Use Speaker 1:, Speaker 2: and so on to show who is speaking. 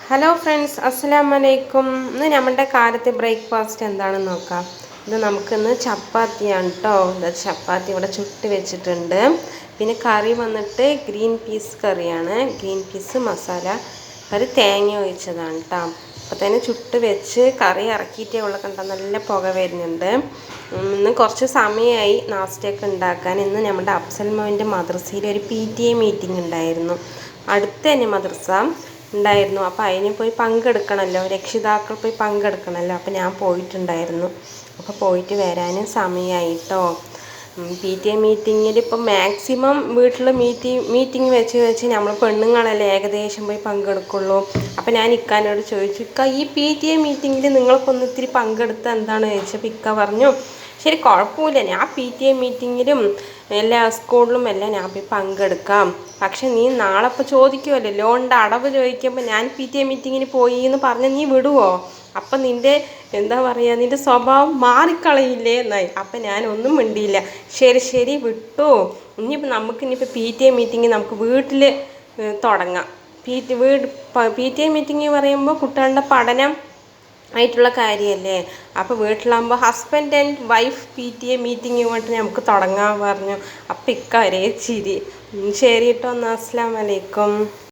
Speaker 1: Hello friends, അസ്സലാമലൈക്കും. ഇന്ന് നമ്മുടെ കാലത്തെ ബ്രേക്ക്ഫാസ്റ്റ് എന്താണെന്ന് നോക്കാം. ഇത് നമുക്കിന്ന് ചപ്പാത്തിയാണ് കേട്ടോ. ഇത് ചപ്പാത്തി ഇവിടെ ചുട്ട് വെച്ചിട്ടുണ്ട്. പിന്നെ കറി വന്നിട്ട് ഗ്രീൻ പീസ് കറിയാണ്. ഗ്രീൻ പീസ് മസാല കറി തേങ്ങ ഒഴിച്ചതാണ് കേട്ടോ. അപ്പോൾ തന്നെ ചുട്ട് വെച്ച് കറി ഇറക്കിയിട്ടേ ഉള്ള കണ്ട നല്ല പുക വരുന്നുണ്ട്. ഇന്ന് കുറച്ച് സമയമായി നാസ്തയൊക്കെ ഉണ്ടാക്കാൻ. ഇന്ന് നമ്മുടെ അഫ്സൽ മോൻ്റെ മദ്രസയിൽ ഒരു PTA മീറ്റിംഗ് ഉണ്ടായിരുന്നു. അടുത്ത് തന്നെ മദ്രസ ഉണ്ടായിരുന്നു. അപ്പോൾ അതിന് പോയി പങ്കെടുക്കണമല്ലോ, രക്ഷിതാക്കൾ പോയി പങ്കെടുക്കണമല്ലോ. അപ്പോൾ ഞാൻ പോയിട്ടുണ്ടായിരുന്നു. അപ്പോൾ പോയിട്ട് വരാനും സമയമായിട്ടോ. PTA മീറ്റിങ്ങിൽ ഇപ്പം മാക്സിമം വീട്ടിൽ മീറ്റിംഗ് വെച്ച് നമ്മൾ പെണ്ണുങ്ങളല്ലേ ഏകദേശം പോയി പങ്കെടുക്കുള്ളൂ. അപ്പോൾ ഞാൻ ഇക്കാനോട് ചോദിച്ചു, ഇക്ക ഈ PTA മീറ്റിങ്ങിൽ നിങ്ങൾക്കൊന്ന് ഇത്തിരി പങ്കെടുത്ത എന്താണ് ചോദിച്ചപ്പോൾ ഇക്ക പറഞ്ഞു, ശരി കുഴപ്പമില്ല, ഞാൻ PTA മീറ്റിങ്ങിലും എല്ലാ സ്കൂളിലും എല്ലാം ഞാൻ പോയി പങ്കെടുക്കാം. പക്ഷെ നീ നാളെ ഇപ്പോൾ ചോദിക്കുമല്ലോ, ലോണിൻ്റെ അടവ് ചോദിക്കുമ്പോൾ ഞാൻ PTA മീറ്റിങ്ങിന് പോയി എന്ന് പറഞ്ഞാൽ നീ വിടുവോ? അപ്പം നിൻ്റെ എന്താ പറയുക, നിൻ്റെ സ്വഭാവം മാറിക്കളയില്ലേ എന്നായി. അപ്പം ഞാൻ ഒന്നും മിണ്ടിയില്ല. ശരി വിട്ടു. നമുക്കിനിയിപ്പോൾ PTA മീറ്റിംഗ് നമുക്ക് വീട്ടിൽ തുടങ്ങാം. PTA മീറ്റിംഗ് പറയുമ്പോൾ കുട്ടികളുടെ പഠനം ആയിട്ടുള്ള കാര്യമല്ലേ. അപ്പോൾ വീട്ടിലാകുമ്പോൾ husband and wife PTA meeting കൊണ്ട് നമുക്ക് തുടങ്ങാൻ പറഞ്ഞു. അപ്പം ഇക്ക ഒരേ ചിരി. ശരി കേട്ടോ, എന്നാൽ അസ്സലാമു അലൈക്കും.